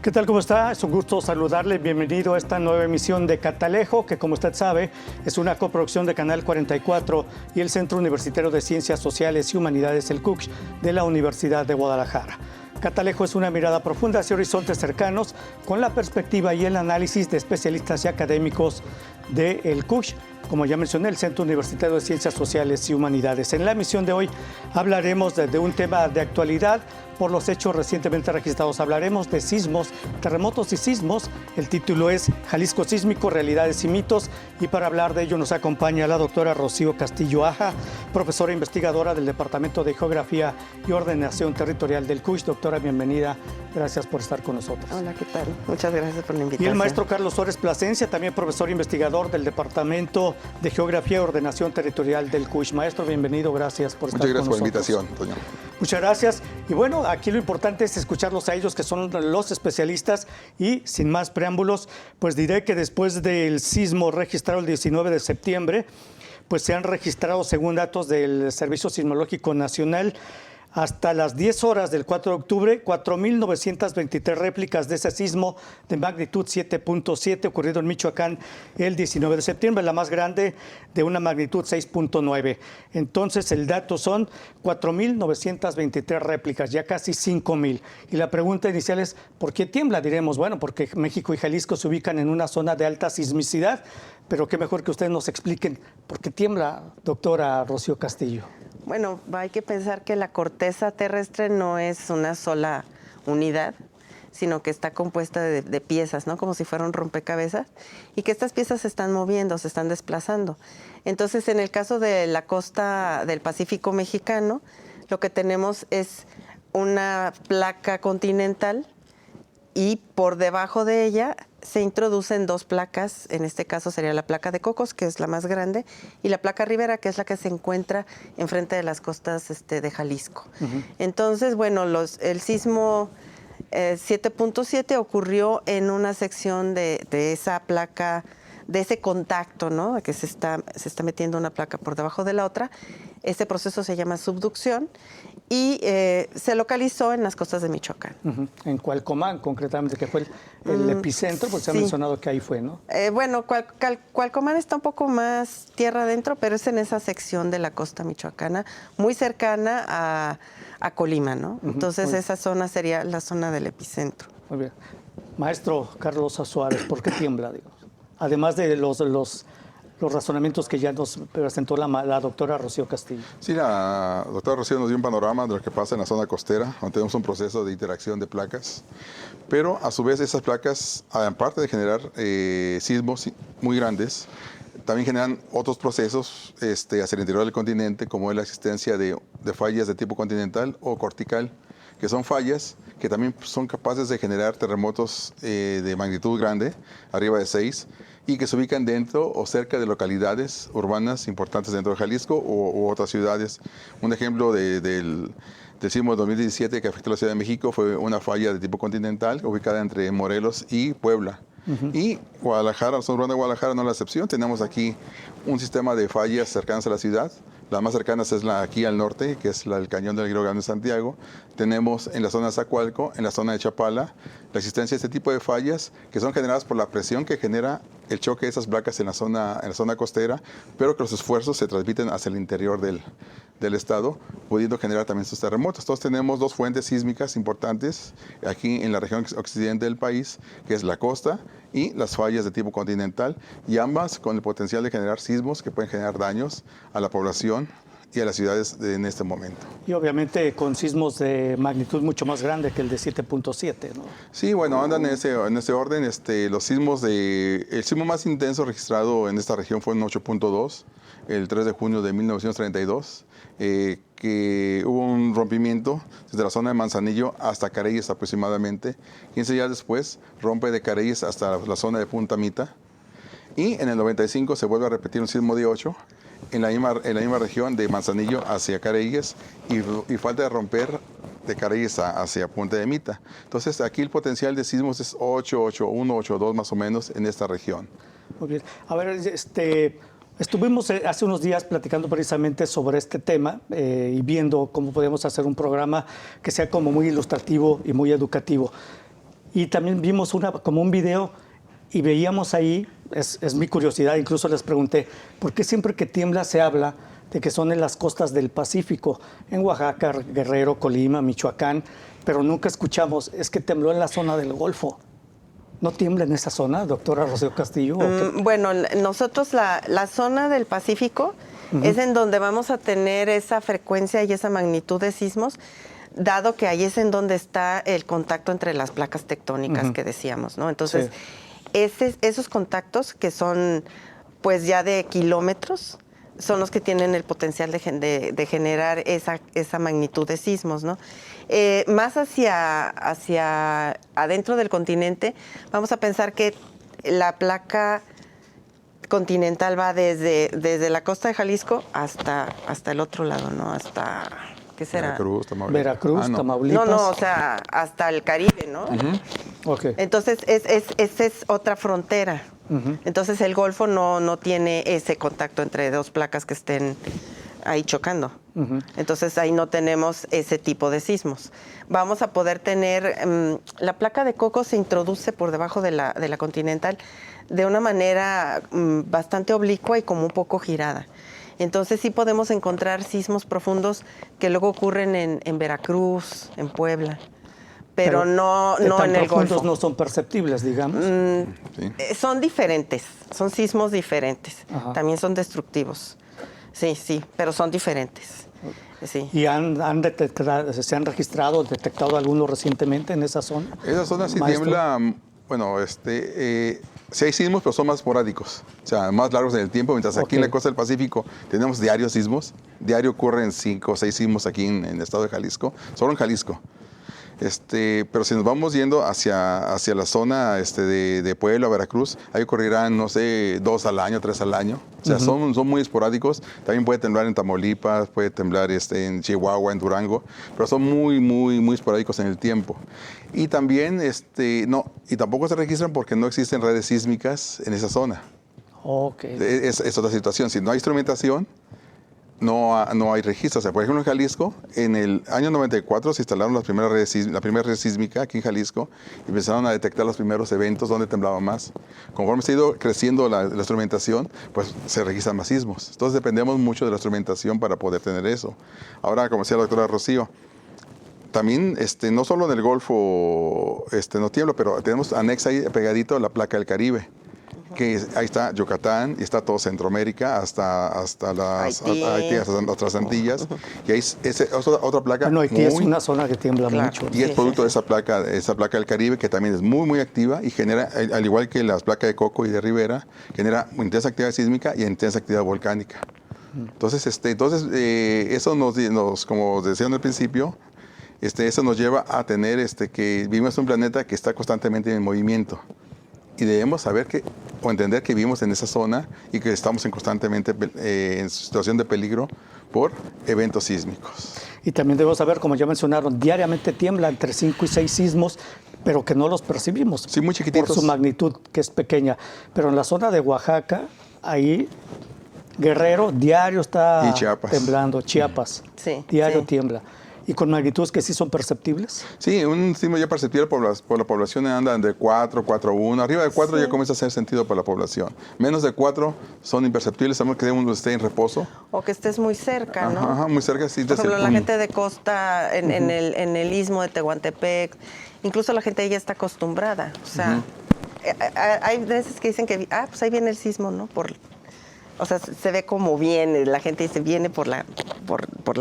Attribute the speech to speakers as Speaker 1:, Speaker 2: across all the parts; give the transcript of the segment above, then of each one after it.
Speaker 1: ¿Qué tal? ¿Cómo está? Es un gusto saludarle. Bienvenido a esta nueva emisión de Catalejo, que como usted sabe es una coproducción de Canal 44 y el Centro Universitario de Ciencias Sociales y Humanidades, el CUCH, de la Universidad de Guadalajara. Catalejo es una mirada profunda hacia horizontes cercanos con la perspectiva y el análisis de especialistas y académicos del CUCH, como ya mencioné, el Centro Universitario de Ciencias Sociales y Humanidades. En la emisión de hoy hablaremos de un tema de actualidad por los hechos recientemente registrados. Hablaremos de sismos, terremotos y sismos. El título es Jalisco sísmico, realidades y mitos. Y para hablar de ello nos acompaña la doctora Rocío Castillo Aja, profesora investigadora del Departamento de Geografía y Ordenación Territorial del CUCH. Doctora, bienvenida. Gracias por estar con nosotros.
Speaker 2: Hola, ¿qué tal? Muchas gracias por la invitación.
Speaker 1: Y el maestro Carlos Suárez Plasencia, también profesor investigador del Departamento de Geografía y Ordenación Territorial del CUCH. Maestro, bienvenido. Gracias por estar con nosotros.
Speaker 3: Muchas gracias por la invitación, Toño.
Speaker 1: Muchas gracias. Y bueno, aquí lo importante es escucharlos a ellos, que son los especialistas. Y sin más preámbulos, pues diré que después del sismo registrado el 19 de septiembre, pues se han registrado, según datos del Servicio Sismológico Nacional, hasta las 10 horas del 4 de octubre, 4.923 réplicas de ese sismo de magnitud 7.7 ocurrido en Michoacán el 19 de septiembre, la más grande de una magnitud 6.9. Entonces el dato son 4.923 réplicas, ya casi 5.000. Y la pregunta inicial es, ¿por qué tiembla? Diremos, bueno, porque México y Jalisco se ubican en una zona de alta sismicidad, pero qué mejor que ustedes nos expliquen por qué tiembla, doctora Rocío Castillo.
Speaker 2: Bueno, hay que pensar que la corteza terrestre no es una sola unidad, sino que está compuesta de piezas, ¿no? Como si fuera un rompecabezas, y que estas piezas se están moviendo, se están desplazando. Entonces, en el caso de la costa del Pacífico mexicano, lo que tenemos es una placa continental y por debajo de ella se introducen dos placas, en este caso sería la placa de Cocos, que es la más grande, y la placa Rivera, que es la que se encuentra enfrente de las costas de Jalisco. Entonces, bueno, el sismo 7.7 ocurrió en una sección de esa placa, de ese contacto, ¿no? Que se está metiendo una placa por debajo de la otra. Este proceso se llama subducción y se localizó en las costas de Michoacán.
Speaker 1: En Cualcomán, concretamente, que fue el epicentro, pues se ha mencionado que ahí fue, ¿no?
Speaker 2: Bueno, Cualcomán está un poco más tierra adentro, pero es en esa sección de la costa michoacana, muy cercana a Colima, ¿no? Entonces esa zona sería la zona del epicentro.
Speaker 1: Muy bien. Maestro Carlos Suárez, ¿por qué tiembla? Digo? Además de los razonamientos que ya nos presentó la doctora Rocío Castillo.
Speaker 3: Sí, la doctora Rocío nos dio un panorama de lo que pasa en la zona costera, donde tenemos un proceso de interacción de placas, pero a su vez esas placas, aparte de generar sismos muy grandes, también generan otros procesos hacia el interior del continente, como es la existencia de fallas de tipo continental o cortical, que son fallas que también son capaces de generar terremotos de magnitud grande, arriba de 6, y que se ubican dentro o cerca de localidades urbanas importantes dentro de Jalisco u otras ciudades. Un ejemplo del sismo de 2017 que afectó a la Ciudad de México fue una falla de tipo continental ubicada entre Morelos y Puebla. Y Guadalajara, la zona urbana de Guadalajara no es la excepción. Tenemos aquí un sistema de fallas cercanas a la ciudad. Las más cercanas es la aquí al norte, que es el Cañón del Río Grande de Santiago. Tenemos en la zona de Zacualco, en la zona de Chapala, la existencia de este tipo de fallas que son generadas por la presión que genera el choque de esas placas en la zona costera, pero que los esfuerzos se transmiten hacia el interior del estado, pudiendo generar también estos terremotos. Entonces tenemos dos fuentes sísmicas importantes aquí en la región occidente del país, que es la costa y las fallas de tipo continental, y ambas con el potencial de generar sismos que pueden generar daños a la población y a las ciudades en este momento.
Speaker 1: Y obviamente con sismos de magnitud mucho más grande que el de 7.7, ¿no?
Speaker 3: Sí, bueno, andan en ese orden. Los sismos el sismo más intenso registrado en esta región fue en 8.2, el 3 de junio de 1932, que hubo un rompimiento desde la zona de Manzanillo hasta Careyes aproximadamente. 15 días después rompe de Careyes hasta la zona de Punta Mita. Y en el 95 se vuelve a repetir un sismo de 8 en la misma región de Manzanillo hacia Careyes y falta de romper de Careyes hacia Punta de Mita. Entonces aquí el potencial de sismos es 8, 8.1, 8.2 más o menos en esta región.
Speaker 1: Muy bien. A ver, estuvimos hace unos días platicando precisamente sobre este tema y viendo cómo podemos hacer un programa que sea como muy ilustrativo y muy educativo. Y también vimos como un video y veíamos ahí, es mi curiosidad, incluso les pregunté, ¿por qué siempre que tiembla se habla de que son en las costas del Pacífico, en Oaxaca, Guerrero, Colima, Michoacán, pero nunca escuchamos, es que tembló en la zona del Golfo? ¿No tiembla en esa zona, doctora Rocío Castillo?
Speaker 2: Bueno, nosotros la zona del Pacífico es en donde vamos a tener esa frecuencia y esa magnitud de sismos, dado que ahí es en donde está el contacto entre las placas tectónicas que decíamos, ¿no? Entonces, esos contactos que son pues ya de kilómetros son los que tienen el potencial de generar esa magnitud de sismos, ¿no? Más hacia adentro del continente, vamos a pensar que la placa continental va desde la costa de Jalisco hasta el otro lado, ¿no? Hasta, ¿qué será?
Speaker 1: Veracruz, Tamaulipas.
Speaker 2: No, o sea, hasta el Caribe, ¿no?
Speaker 1: Okay.
Speaker 2: Entonces, esa es otra frontera. Entonces, el Golfo no tiene ese contacto entre dos placas que estén ahí chocando. Entonces, ahí no tenemos ese tipo de sismos. Vamos a poder tener... la placa de Coco se introduce por debajo de la continental de una manera bastante oblicua y como un poco girada. Entonces, sí podemos encontrar sismos profundos que luego ocurren en Veracruz, en Puebla. Pero no en el Golfo.
Speaker 1: No son perceptibles, digamos.
Speaker 2: Son diferentes, son sismos diferentes. También son destructivos. Sí, pero son diferentes. Sí.
Speaker 1: ¿Y se han registrado, detectado algunos recientemente en esa zona?
Speaker 3: Esa zona sí tiembla, bueno, sí hay sismos, pero son más esporádicos, o sea, más largos en el tiempo, mientras aquí en la costa del Pacífico tenemos diarios sismos. Diario ocurren 5 o 6 sismos aquí en el estado de Jalisco, solo en Jalisco. Pero si nos vamos yendo hacia la zona de Puebla, Veracruz, ahí ocurrirán, no sé, 2 al año, 3 al año. O sea, son muy esporádicos. También puede temblar en Tamaulipas, puede temblar en Chihuahua, en Durango, pero son muy esporádicos en el tiempo. Y también, y tampoco se registran porque no existen redes sísmicas en esa zona.
Speaker 1: Okay.
Speaker 3: Es otra situación. Si no hay instrumentación, no hay registro. O sea, por ejemplo, en Jalisco, en el año 94 se instalaron la primera red sísmica aquí en Jalisco y empezaron a detectar los primeros eventos donde temblaba más. Conforme se ha ido creciendo la instrumentación, pues se registran más sismos. Entonces dependemos mucho de la instrumentación para poder tener eso. Ahora, como decía la doctora Rocío, también no solo en el Golfo no tiembla, pero tenemos anexa ahí pegadito la placa del Caribe. Que ahí está Yucatán, y está todo Centroamérica, hasta Haití, hasta otras Antillas. Y ahí es otra placa.
Speaker 1: Bueno, Haití es una zona que tiembla mucho.
Speaker 3: Y es producto de esa placa del Caribe, que también es muy activa y genera, al igual que las placas de Coco y de Rivera, genera intensa actividad sísmica y intensa actividad volcánica. Entonces, eso nos, como decían al principio, eso nos lleva a tener que vivimos en un planeta que está constantemente en movimiento. Y debemos saber o entender que vivimos en esa zona y que estamos constantemente en situación de peligro por eventos sísmicos.
Speaker 1: Y también debemos saber, como ya mencionaron, diariamente tiembla entre 5 y 6 sismos, pero que no los percibimos.
Speaker 3: Sí, muy chiquititos.
Speaker 1: Por su magnitud, que es pequeña. Pero en la zona de Oaxaca, ahí, Guerrero, diario está temblando. Chiapas, diario tiembla. ¿Y con magnitudes que sí son perceptibles?
Speaker 3: Sí, un sismo ya perceptible por la población anda de 4, 4.1. Arriba de 4 ya comienza a hacer sentido para la población. Menos de 4 son imperceptibles, a menos que uno esté en reposo.
Speaker 2: O que estés muy cerca, ¿no?
Speaker 3: Ajá, muy cerca. Sí,
Speaker 2: por ejemplo, la gente de costa, en el istmo de Tehuantepec, incluso la gente ya está acostumbrada. O sea, hay veces que dicen que, pues ahí viene el sismo, ¿no? O sea, se ve como viene, la gente dice, viene por la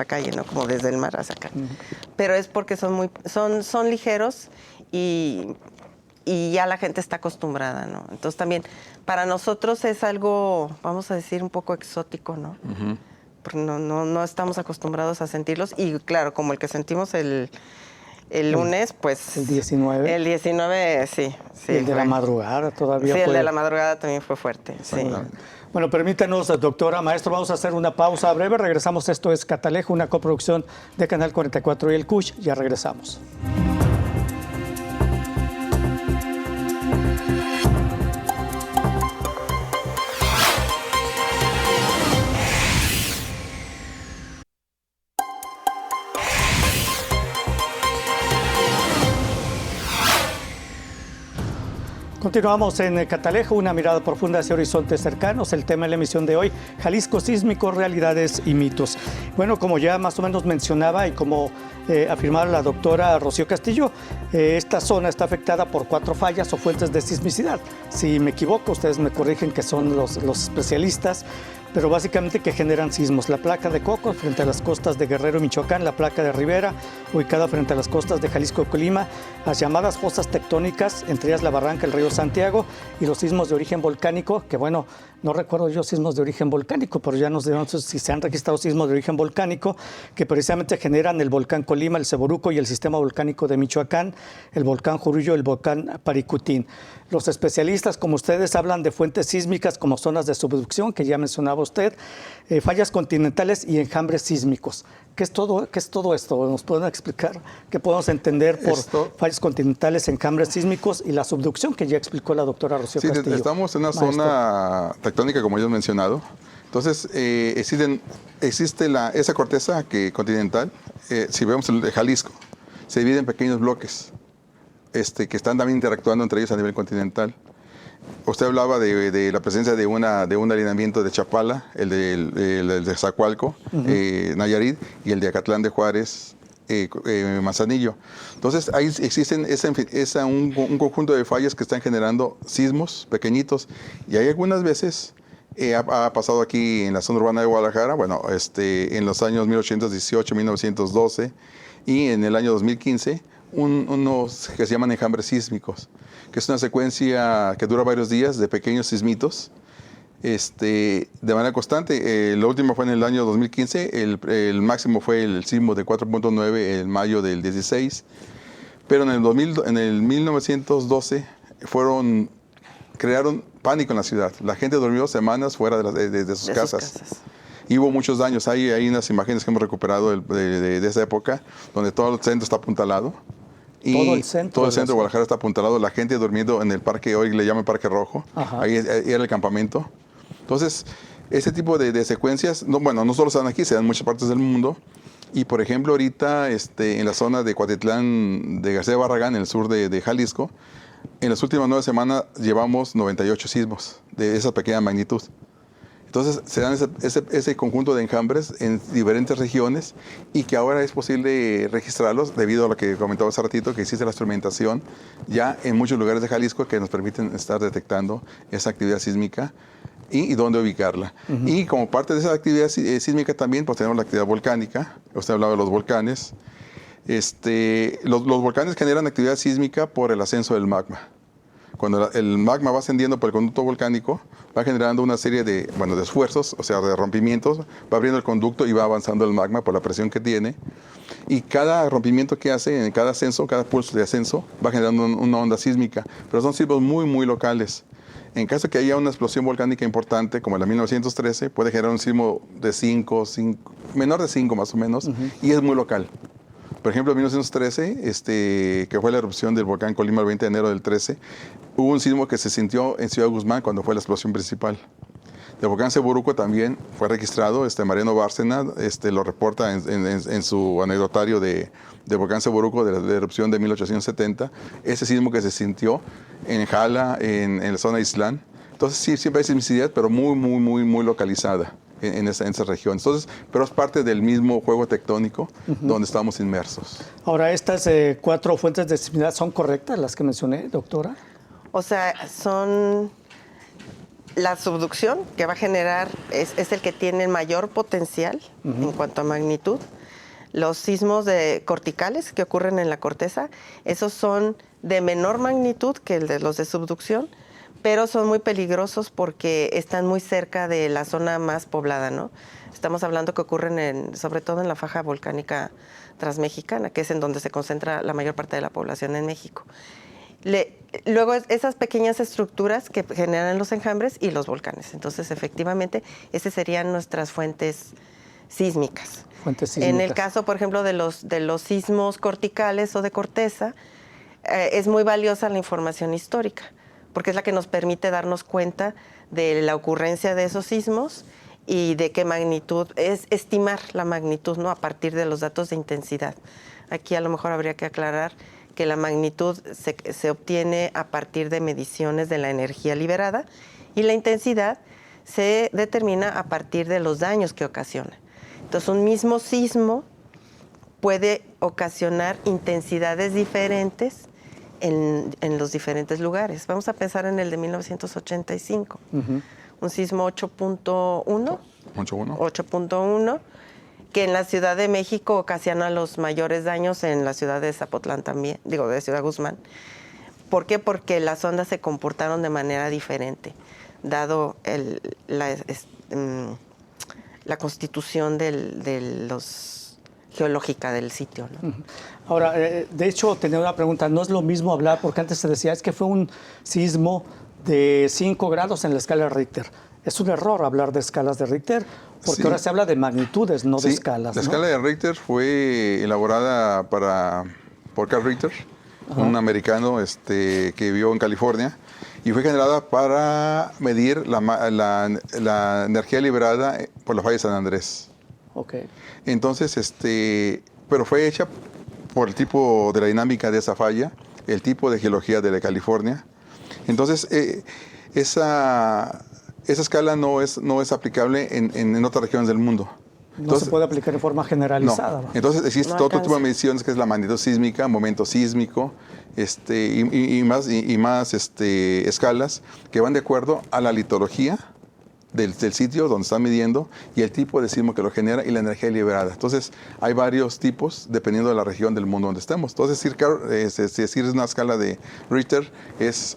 Speaker 2: calle, ¿no? Como desde el mar hacia acá. Pero es porque son ligeros y ya la gente está acostumbrada, ¿no? Entonces también, para nosotros es algo, vamos a decir, un poco exótico, ¿no? Porque no estamos acostumbrados a sentirlos. Y claro, como el que sentimos el lunes, pues...
Speaker 1: El 19.
Speaker 2: El 19, sí.
Speaker 1: Y el de la madrugada todavía
Speaker 2: el de la madrugada también fue fuerte, sí.
Speaker 1: Bueno, permítanos, doctora, maestro, vamos a hacer una pausa breve. Regresamos. Esto es Catalejo, una coproducción de Canal 44 y el CUSH. Ya regresamos. Continuamos en Catalejo, una mirada profunda hacia horizontes cercanos. El tema de la emisión de hoy, Jalisco sísmico, realidades y mitos. Bueno, como ya más o menos mencionaba y como afirmaba la doctora Rocío Castillo, esta zona está afectada por 4 fallas o fuentes de sismicidad. Si me equivoco, ustedes me corrigen, que son los especialistas, pero básicamente que generan sismos. La placa de Coco frente a las costas de Guerrero y Michoacán, la placa de Rivera ubicada frente a las costas de Jalisco y Colima, las llamadas fosas tectónicas, entre ellas la barranca, el río Santiago, y los sismos de origen volcánico, que bueno, no recuerdo yo sismos de origen volcánico, pero ya nos dirán si se han registrado sismos de origen volcánico, que precisamente generan el volcán Colima, el Ceboruco y el sistema volcánico de Michoacán, el volcán Jurullo, el volcán Paricutín. Los especialistas, como ustedes, hablan de fuentes sísmicas como zonas de subducción, que ya mencionaba usted, fallas continentales y enjambres sísmicos. ¿Qué es todo esto? ¿Nos pueden explicar qué podemos entender por fallas continentales, enjambres sísmicos y la subducción, que ya explicó la doctora Rocío Castillo?
Speaker 3: Estamos en una zona tectónica, como ya he mencionado. Entonces, existe esa corteza continental, si vemos el de Jalisco, se divide en pequeños bloques que están también interactuando entre ellos a nivel continental. Usted hablaba de la presencia de un alineamiento de Chapala, el de Zacualco, Nayarit, y el de Acatlán de Juárez, Manzanillo. Entonces, ahí existen un conjunto de fallas que están generando sismos pequeñitos, y hay algunas veces, ha pasado aquí en la zona urbana de Guadalajara, en los años 1818, 1912, y en el año 2015, unos que se llaman enjambres sísmicos, que es una secuencia que dura varios días de pequeños sismitos, de manera constante. Lo último fue en el año 2015, el máximo fue el sismo de 4.9 en mayo del 16, pero en el 1912 crearon pánico en la ciudad. La gente durmió semanas fuera de sus casas. Y hubo muchos daños. Hay unas imágenes que hemos recuperado de esa época, donde todo el centro está apuntalado. Y todo el centro de Guadalajara está apuntalado, la gente durmiendo en el parque, hoy le llaman Parque Rojo. Ahí era el campamento. Entonces, ese tipo de secuencias, no solo se dan aquí, se dan en muchas partes del mundo. Y por ejemplo, ahorita en la zona de Cuatitlán de García de Barragán, en el sur de Jalisco, en las últimas 9 semanas llevamos 98 sismos de esa pequeña magnitud. Entonces se dan ese conjunto de enjambres en diferentes regiones, y que ahora es posible registrarlos debido a lo que comentaba hace ratito, que existe la instrumentación ya en muchos lugares de Jalisco que nos permiten estar detectando esa actividad sísmica y dónde ubicarla. Y como parte de esa actividad sísmica también pues tenemos la actividad volcánica. Usted hablaba de los volcanes. Los volcanes generan actividad sísmica por el ascenso del magma. Cuando el magma va ascendiendo por el conducto volcánico, va generando una serie de esfuerzos, o sea, de rompimientos, va abriendo el conducto y va avanzando el magma por la presión que tiene. Y cada rompimiento que hace, en cada ascenso, cada pulso de ascenso, va generando una onda sísmica. Pero son sismos muy, muy locales. En caso de que haya una explosión volcánica importante, como la de 1913, puede generar un sismo de 5, menor de 5 más o menos, y es muy local. Por ejemplo, en 1913, que fue la erupción del volcán Colima el 20 de enero del 13, hubo un sismo que se sintió en Ciudad Guzmán cuando fue la explosión principal. El volcán Ceboruco también fue registrado. Mariano Bárcena lo reporta en su anecdotario de volcán Ceboruco, de la erupción de 1870, ese sismo que se sintió en Jala, en la zona de Islán. Entonces sí, siempre hay sismicidad, pero muy, muy, muy, muy localizada en esa región. Entonces, pero es parte del mismo juego tectónico donde estamos inmersos.
Speaker 1: Ahora, ¿estas 4 fuentes de sismicidad son correctas, las que mencioné, doctora?
Speaker 2: O sea, son la subducción que va a generar, es el que tiene el mayor potencial en cuanto a magnitud. Los sismos corticales que ocurren en la corteza, esos son de menor magnitud que los de subducción, pero son muy peligrosos porque están muy cerca de la zona más poblada, ¿no? Estamos hablando que ocurren sobre todo en la faja volcánica transmexicana, que es en donde se concentra la mayor parte de la población en México. Luego esas pequeñas estructuras que generan los enjambres y los volcanes. Entonces, efectivamente, esas serían nuestras fuentes sísmicas. En el caso, por ejemplo, de los sismos corticales o de corteza, es muy valiosa la información histórica, porque es la que nos permite darnos cuenta de la ocurrencia de esos sismos y de qué magnitud, es estimar la magnitud, ¿no?, a partir de los datos de intensidad. Aquí a lo mejor habría que aclarar que la magnitud se obtiene a partir de mediciones de la energía liberada y la intensidad se determina a partir de los daños que ocasiona. Entonces, un mismo sismo puede ocasionar intensidades diferentes en los diferentes lugares. Vamos a pensar en el de 1985. Un sismo 8.1, que en la Ciudad de México ocasiona los mayores daños, en la ciudad de Zapotlán también, de Ciudad Guzmán. ¿Por qué? Porque las ondas se comportaron de manera diferente, dado la constitución geológica del sitio, ¿no?
Speaker 1: Ahora, de hecho, tenía una pregunta. No es lo mismo hablar, porque antes se decía, es que fue un sismo de 5 grados en la escala de Richter. Es un error hablar de escalas de Richter, porque ahora se habla de magnitudes, no de escalas.
Speaker 3: La
Speaker 1: ¿no?
Speaker 3: escala de Richter fue elaborada por Carl Richter, un americano que vivió en California, y fue generada para medir la energía liberada por la falla de San Andrés.
Speaker 1: Okay.
Speaker 3: Entonces, pero fue hecha por el tipo de la dinámica de esa falla, el tipo de geología de la California. Entonces, esa escala no es aplicable en otras regiones del mundo.
Speaker 1: No se puede aplicar en forma generalizada.
Speaker 3: No. Entonces existe todo tipo de mediciones, que es la magnitud sísmica, momento sísmico, y más escalas que van de acuerdo a la litología del sitio donde están midiendo y el tipo de sismo que lo genera y la energía liberada. Entonces hay varios tipos dependiendo de la región del mundo donde estemos. Entonces decir una escala de Richter es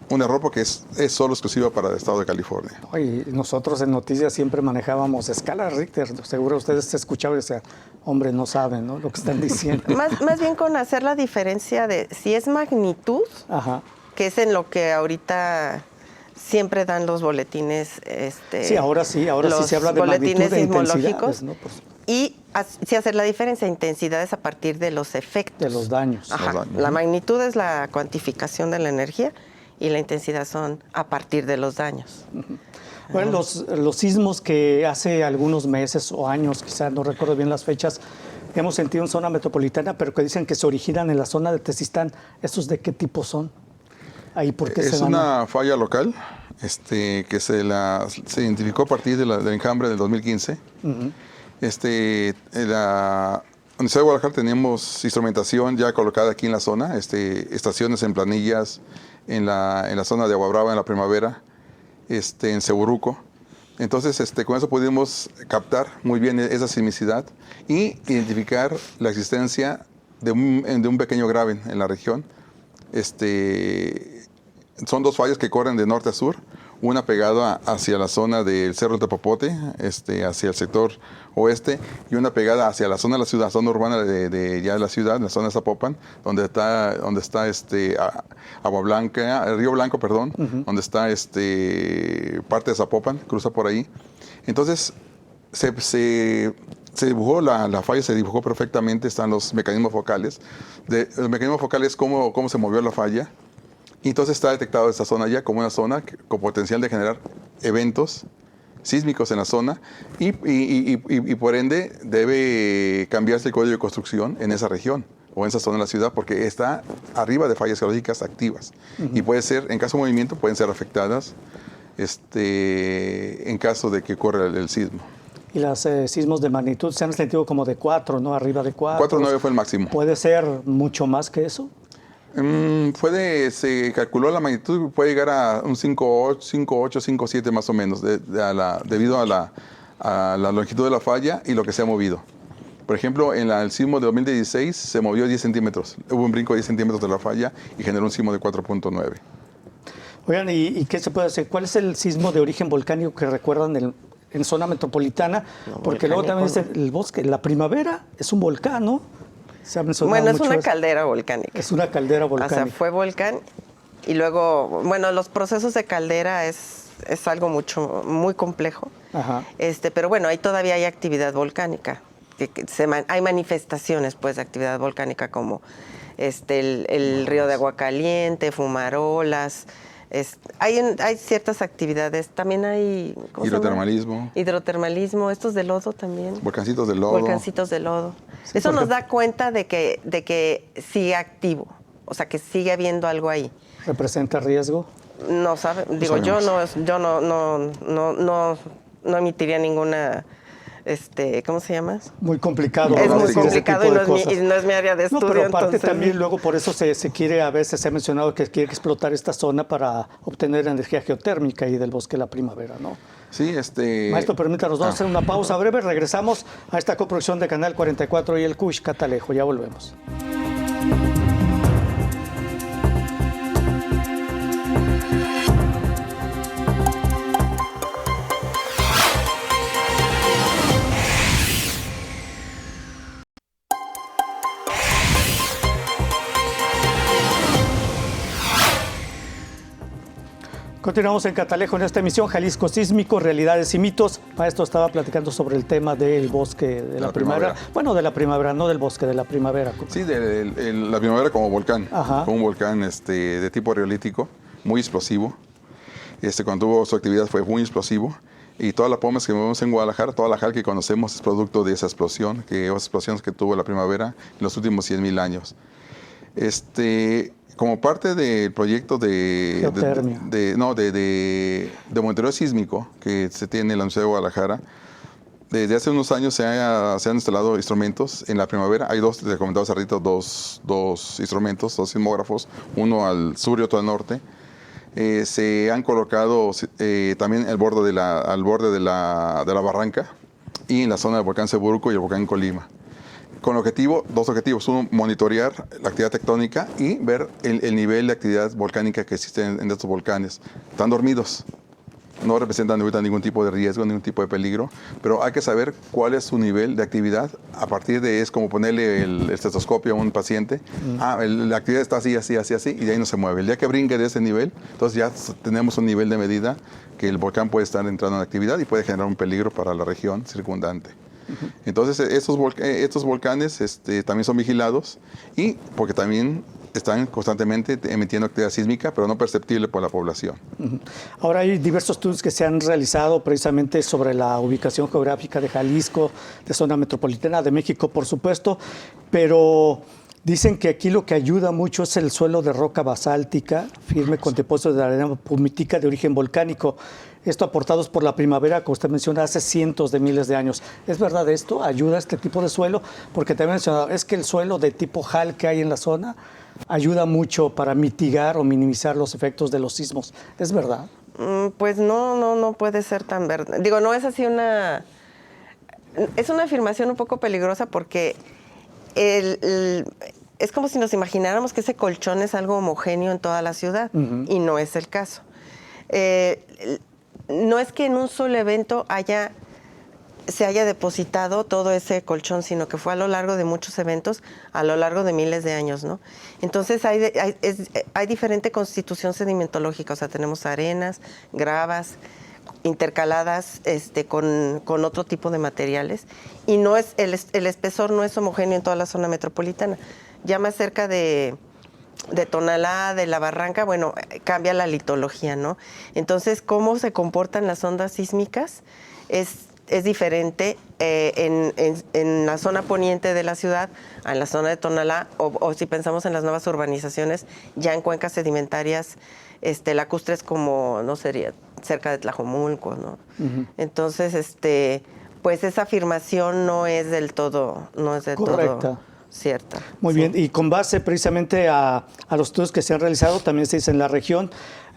Speaker 3: un error porque es solo exclusiva para el estado de California.
Speaker 1: Y nosotros en noticias siempre manejábamos escala de Richter. Seguro ustedes se escuchaban y decían, hombre, no saben, ¿no?, lo que están diciendo.
Speaker 2: Más bien con hacer la diferencia de si es magnitud, que es en lo que ahorita siempre dan los boletines.
Speaker 1: Sí, ahora sí se habla de magnitud e intensidades, ¿no?
Speaker 2: Y sí hacer la diferencia, intensidades a partir de los efectos.
Speaker 1: De los daños.
Speaker 2: La magnitud es la cuantificación de la energía y la intensidad son a partir de los daños.
Speaker 1: Bueno, los sismos que hace algunos meses o años, quizás no recuerdo bien las fechas, hemos sentido en zona metropolitana, pero que dicen que se originan en la zona de Tezistán. ¿Estos de qué tipo son? ¿Ahí por qué se dan?
Speaker 3: Es una falla local que se identificó a partir del enjambre del 2015. En la Universidad de Guadalajara tenemos instrumentación ya colocada aquí en la zona, estaciones en Planillas, en la zona de Agua Brava en la Primavera, en Seburuco. Entonces, con eso pudimos captar muy bien esa sismicidad y identificar la existencia de un pequeño graben en la región. Son dos fallas que corren de norte a sur, una pegada hacia la zona del Cerro del Tepopote, hacia el sector oeste, y una pegada hacia la zona de la ciudad, zona urbana de la ciudad, la zona de Zapopan, donde está Agua Blanca, el Río Blanco, perdón, donde está parte de Zapopan, cruza por ahí. Entonces, se dibujó, la falla se dibujó perfectamente, están los mecanismos focales. Los mecanismos focales, cómo se movió la falla. Y entonces está detectado esta zona ya como una zona con potencial de generar eventos sísmicos en la zona y por ende debe cambiarse el código de construcción en esa región o en esa zona de la ciudad porque está arriba de fallas geológicas activas y puede ser, en caso de movimiento, pueden ser afectadas en caso de que ocurra el sismo. Y
Speaker 1: los sismos de magnitud se han sentido como de 4, ¿no? Arriba de 4.
Speaker 3: 4.9 fue el máximo.
Speaker 1: ¿Puede ser mucho más que eso?
Speaker 3: Se calculó la magnitud, puede llegar a un 5.8, 5.7 más o menos, debido a la longitud de la falla y lo que se ha movido. Por ejemplo, en el sismo de 2016 se movió 10 centímetros, hubo un brinco de 10 centímetros de la falla y generó un sismo de 4.9.
Speaker 1: Oigan, ¿y qué se puede hacer? ¿Cuál es el sismo de origen volcánico que recuerdan en zona metropolitana? Porque luego también es el bosque, la Primavera es un volcán, ¿no?
Speaker 2: Bueno, es una caldera volcánica.
Speaker 1: Es una caldera volcánica.
Speaker 2: O sea, fue volcán y luego, bueno, los procesos de caldera es algo muy complejo. Pero bueno, todavía hay actividad volcánica. Hay manifestaciones, pues, de actividad volcánica como el río de agua caliente, fumarolas. Hay ciertas actividades, también hay... Hidrotermalismo, estos de lodo también.
Speaker 3: Volcancitos de lodo.
Speaker 2: Sí, eso nos da cuenta de que sigue activo. o sea, que sigue habiendo algo ahí.
Speaker 1: ¿Representa riesgo?
Speaker 2: No sabe, digo, yo no emitiría ninguna, ¿cómo se llama?
Speaker 1: Muy complicado.
Speaker 2: Es muy
Speaker 3: sí,
Speaker 2: complicado y no es mi área de estudio.
Speaker 1: No, pero aparte
Speaker 2: entonces,
Speaker 1: también luego por eso se quiere, a veces se ha mencionado que quiere explotar esta zona para obtener energía geotérmica y del bosque de la primavera, ¿no?
Speaker 3: Sí,
Speaker 1: Maestro, permítanos, vamos a hacer una pausa breve, regresamos a esta coproducción de Canal 44 y el CUSH Catalejo, ya volvemos. Continuamos en Catalejo en esta emisión, Jalisco Sísmico, Realidades y Mitos. Maestro, estaba platicando sobre el tema del bosque de la primavera. Bueno, de la primavera, no del bosque, de la primavera.
Speaker 3: Sí, de la primavera como volcán.
Speaker 1: Ajá.
Speaker 3: Como un volcán de tipo riolítico, muy explosivo. Cuando tuvo su actividad fue muy explosivo. Y toda la pomas que vemos en Guadalajara, toda la JAL que conocemos es producto de esa explosión, esas explosiones que tuvo la primavera en los últimos 100,000 años. Como parte del proyecto de monitoreo sísmico que se tiene en la Universidad de Guadalajara, desde hace unos años se han instalado instrumentos en la primavera. Hay dos, les comentaba hace ratito, dos instrumentos, dos sismógrafos, uno al sur y otro al norte. Se han colocado también al borde de la barranca y en la zona del volcán Ceburuco y el volcán Colima. Con dos objetivos. Uno, monitorear la actividad tectónica y ver el nivel de actividad volcánica que existe en estos volcanes. Están dormidos, no representan ahorita ningún tipo de riesgo, ningún tipo de peligro, pero hay que saber cuál es su nivel de actividad. A partir de es como ponerle el estetoscopio a un paciente. La actividad está así, así, así, así, y de ahí no se mueve. El día que brinque de ese nivel, entonces ya tenemos un nivel de medida que el volcán puede estar entrando en actividad y puede generar un peligro para la región circundante. Entonces, estos volcanes también son vigilados y porque también están constantemente emitiendo actividad sísmica, pero no perceptible por la población.
Speaker 1: Ahora hay diversos estudios que se han realizado precisamente sobre la ubicación geográfica de Jalisco, de zona metropolitana de México, por supuesto, pero dicen que aquí lo que ayuda mucho es el suelo de roca basáltica, firme con depósitos de arena pumitica de origen volcánico. Esto aportados por la primavera, como usted menciona, hace cientos de miles de años. ¿Es verdad esto? ¿Ayuda este tipo de suelo? Porque también mencionado, es que el suelo de tipo JAL que hay en la zona ayuda mucho para mitigar o minimizar los efectos de los sismos. ¿Es verdad?
Speaker 2: Pues no puede ser tan verdad. Digo, no es así es una afirmación un poco peligrosa porque es como si nos imagináramos que ese colchón es algo homogéneo en toda la ciudad y no es el caso. No es que en un solo evento se haya depositado todo ese colchón, sino que fue a lo largo de muchos eventos, a lo largo de miles de años, ¿no? Entonces hay diferente constitución sedimentológica, o sea, tenemos arenas, gravas, intercaladas con otro tipo de materiales, y no es el espesor no es homogéneo en toda la zona metropolitana. Ya más cerca de Tonalá, de la Barranca, bueno, cambia la litología, ¿no? Entonces, cómo se comportan las ondas sísmicas es diferente en la zona poniente de la ciudad, en la zona de Tonalá, o si pensamos en las nuevas urbanizaciones, ya en cuencas sedimentarias lacustres como, no sería, cerca de Tlajomulco, ¿no? Entonces, pues esa afirmación no es del todo
Speaker 1: correcta.
Speaker 2: Cierta.
Speaker 1: Muy bien, y con base precisamente a los estudios que se han realizado, también se dice en la región,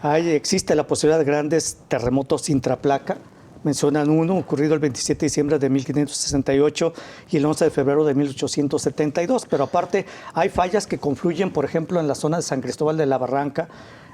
Speaker 1: existe la posibilidad de grandes terremotos intraplaca. Mencionan uno ocurrido el 27 de diciembre de 1568 y el 11 de febrero de 1872, pero aparte hay fallas que confluyen, por ejemplo, en la zona de San Cristóbal de la Barranca,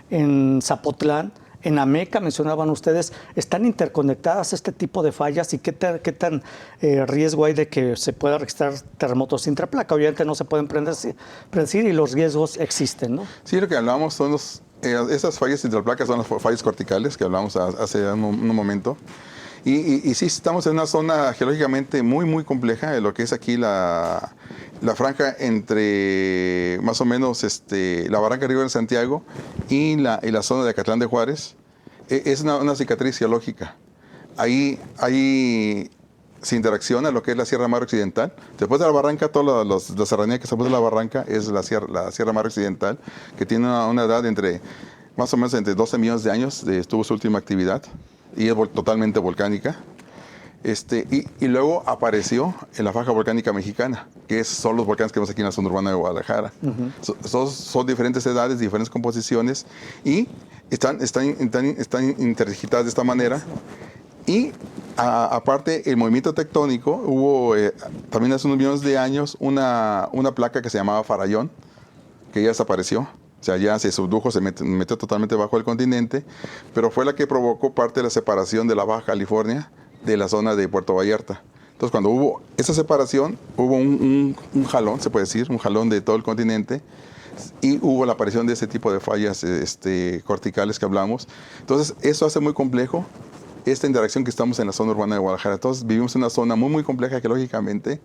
Speaker 1: en Zapotlán, en Ameca, mencionaban ustedes. ¿Están interconectadas este tipo de fallas y qué tan riesgo hay de que se pueda registrar terremotos intraplaca? Obviamente no se pueden predecir y los riesgos existen, ¿no?
Speaker 3: Sí, lo que hablamos son esas fallas intraplacas son las fallas corticales que hablamos hace un momento. Y sí, estamos en una zona geológicamente muy, muy compleja, de lo que es aquí la franja entre más o menos la Barranca Río de Santiago y la zona de Acatlán de Juárez. Es una cicatriz geológica. Ahí se interacciona lo que es la Sierra Madre Occidental. Después de la barranca, toda la serranía que se puso de la barranca es la Sierra Madre Occidental, que tiene una edad más o menos entre 12 millones de años, estuvo su última actividad, y es totalmente volcánica. Y luego apareció en la faja volcánica mexicana, que son los volcanes que vemos aquí en la zona urbana de Guadalajara. Son diferentes edades, diferentes composiciones, y están interdigitadas de esta manera. Y aparte, el movimiento tectónico, hubo también hace unos millones de años una placa que se llamaba Farallón, que ya desapareció. O sea, ya se subdujo, se metió totalmente bajo el continente, pero fue la que provocó parte de la separación de la Baja California de la zona de Puerto Vallarta. Entonces, cuando hubo esa separación, hubo un jalón, se puede decir, un jalón de todo el continente, y hubo la aparición de ese tipo de fallas corticales que hablamos. Entonces, eso hace muy complejo esta interacción que estamos en la zona urbana de Guadalajara. Entonces, vivimos en una zona muy, muy compleja geológicamente,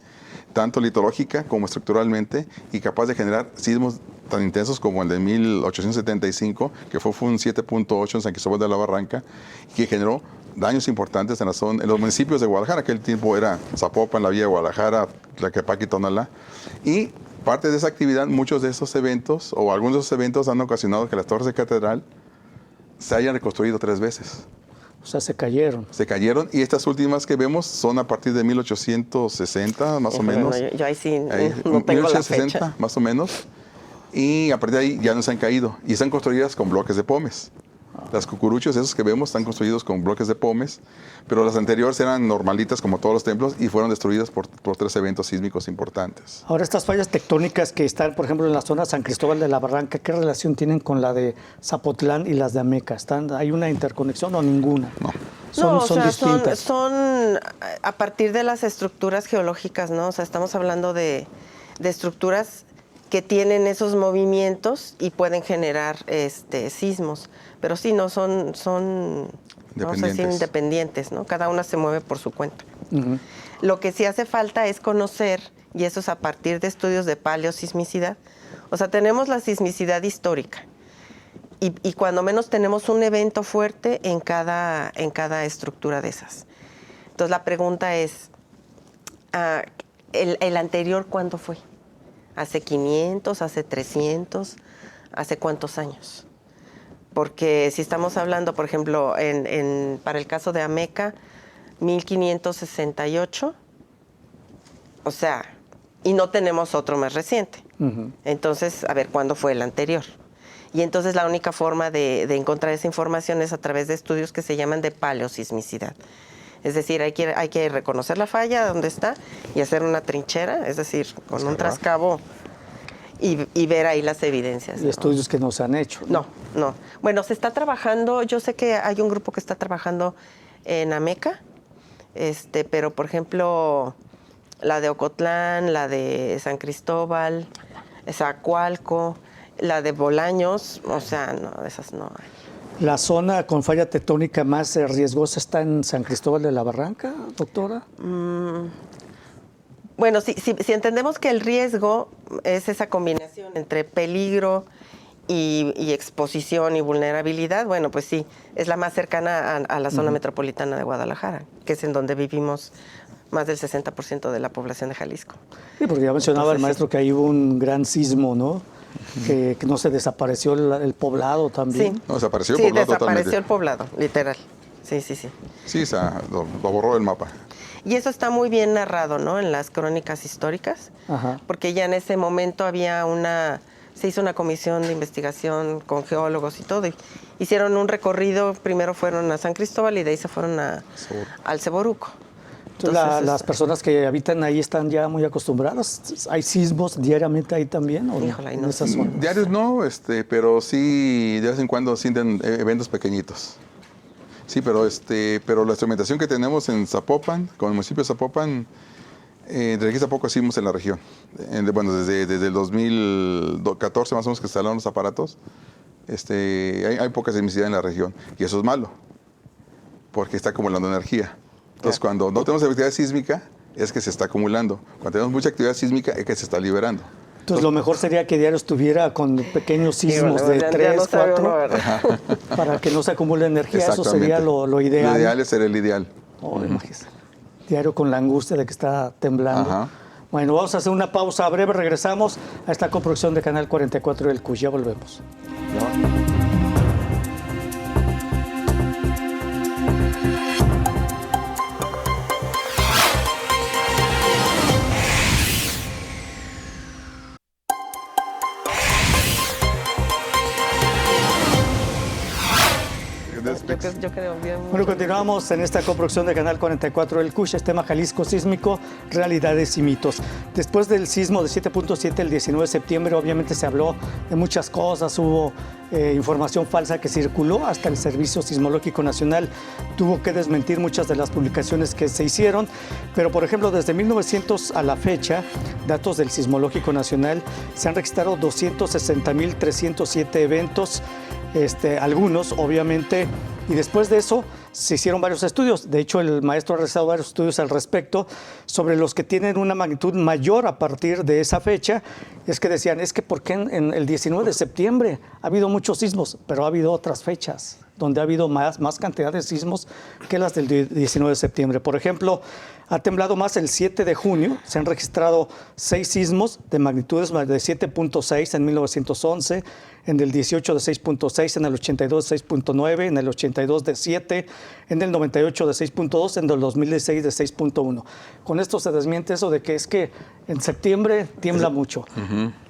Speaker 3: tanto litológica como estructuralmente, y capaz de generar sismos tan intensos como el de 1875, que fue un 7.8 en San Cristóbal de la Barranca, y que generó daños importantes en los municipios de Guadalajara. Aquel tiempo era Zapopan, la Villa de Guadalajara, Tlaquepaque y Tonalá. Y parte de esa actividad, muchos de esos eventos, o algunos de esos eventos, han ocasionado que las torres de catedral se hayan reconstruido 3 veces.
Speaker 1: O sea, se cayeron.
Speaker 3: Se cayeron, y estas últimas que vemos son a partir de 1860, más o menos.
Speaker 2: Yo ahí sí no tengo la fecha.
Speaker 3: Más o menos. Y a partir de ahí ya no se han caído. Y están construidas con bloques de pómez. Las cucuruchos, esos que vemos, están construidos con bloques de pómez, pero las anteriores eran normalitas como todos los templos y fueron destruidas por 3 eventos sísmicos importantes.
Speaker 1: Ahora, estas fallas tectónicas que están, por ejemplo, en la zona San Cristóbal de la Barranca, ¿qué relación tienen con la de Zapotlán y las de Ameca? ¿Hay una interconexión o ninguna?
Speaker 3: No.
Speaker 1: Son distintas.
Speaker 2: Son a partir de las estructuras geológicas, ¿no? O sea, estamos hablando de estructuras que tienen esos movimientos y pueden generar sismos. Pero sí, no son vamos a decir, independientes, ¿no? Cada una se mueve por su cuenta. Lo que sí hace falta es conocer, y eso es a partir de estudios de paleosismicidad. O sea, tenemos la sismicidad histórica, y cuando menos tenemos un evento fuerte en cada estructura de esas. Entonces la pregunta es, ¿el anterior cuándo fue? ¿Hace 500, hace 300, hace cuántos años? Porque si estamos hablando, por ejemplo, para el caso de Ameca, 1568, o sea, y no tenemos otro más reciente. Entonces, a ver, ¿cuándo fue el anterior? Y entonces la única forma de encontrar esa información es a través de estudios que se llaman de paleosismicidad. Es decir, hay que reconocer la falla donde está y hacer una trinchera, es decir, con un trascabo y ver ahí las evidencias.
Speaker 1: Y estudios que no se han hecho.
Speaker 2: No. Bueno, se está trabajando, yo sé que hay un grupo que está trabajando en Ameca, pero por ejemplo, la de Ocotlán, la de San Cristóbal, Zacualco, la de Bolaños, o sea, no, de esas no hay.
Speaker 1: ¿La zona con falla tectónica más riesgosa está en San Cristóbal de la Barranca, doctora?
Speaker 2: Bueno, si entendemos que el riesgo es esa combinación entre peligro y exposición y vulnerabilidad, bueno, pues sí, es la más cercana a la zona metropolitana de Guadalajara, que es en donde vivimos más del 60% de la población de Jalisco.
Speaker 1: Sí, porque ya mencionaba el maestro que ahí hubo un gran sismo, ¿no? Que no se desapareció el poblado también.
Speaker 2: Sí,
Speaker 3: no, desapareció el poblado
Speaker 2: desapareció
Speaker 3: totalmente.
Speaker 2: el poblado, literal. Sí.
Speaker 3: Sí, o sea, lo borró del mapa.
Speaker 2: Y eso está muy bien narrado, ¿no? En las crónicas históricas, porque ya en ese momento se hizo una comisión de investigación con geólogos y todo, y hicieron un recorrido, primero fueron a San Cristóbal y de ahí se fueron al Ceboruco.
Speaker 1: Entonces, las personas que habitan ahí están ya muy acostumbradas. ¿Hay sismos diariamente ahí también? ¿O
Speaker 2: Híjole,
Speaker 1: en
Speaker 2: no
Speaker 1: esa
Speaker 2: sé.
Speaker 1: zona?
Speaker 3: Sienten no, pero sí de vez en cuando sienten eventos pequeñilos. Sí, pero la instrumentación que tenemos en Zapopan, con el municipio de Zapopan, desde aquí a poco hicimos en la región. Bueno, desde el 2014 más o menos que instalaron los aparatos, hay poca sismicidad en la región. Y eso es malo, porque está acumulando energía. Entonces, cuando no tenemos actividad sísmica, es que se está acumulando. Cuando tenemos mucha actividad sísmica, es que se está liberando.
Speaker 1: Entonces, lo mejor sería que diario estuviera con pequeños sismos de 3, 4, para que no se acumule energía. Eso sería lo ideal.
Speaker 3: Lo ideal sería el ideal.
Speaker 1: Imagínese. diario con la angustia de que está temblando.
Speaker 3: Ajá.
Speaker 1: Bueno, vamos a hacer una pausa breve, regresamos a esta coproducción de Canal 44 del CUSH, ya volvemos.
Speaker 2: Yo creo bien.
Speaker 1: Bueno, continuamos en esta coproducción de Canal 44 del CUSH, tema Jalisco sísmico, realidades y mitos. Después del sismo de 7.7 el 19 de septiembre, obviamente se habló de muchas cosas, hubo información falsa que circuló, hasta el Servicio Sismológico Nacional tuvo que desmentir muchas de las publicaciones que se hicieron, pero por ejemplo, desde 1900 a la fecha, datos del Sismológico Nacional, se han registrado 260.307 eventos, algunos obviamente, y después de eso se hicieron varios estudios. De hecho, el maestro ha realizado varios estudios al respecto sobre los que tienen una magnitud mayor a partir de esa fecha. Es que decían, es que ¿por qué en el 19 de septiembre ha habido muchos sismos? Pero ha habido otras fechas donde ha habido más cantidad de sismos que las del 19 de septiembre. Por ejemplo, ha temblado más el 7 de junio. Se han registrado 6 sismos de magnitudes de 7.6 en 1911, en el 18 de 6.6, en el 82 de 6.9, en el 82 de 7, en el 98 de 6.2, en el 2016 de 6.1. Con esto se desmiente eso de que es que en septiembre tiembla mucho.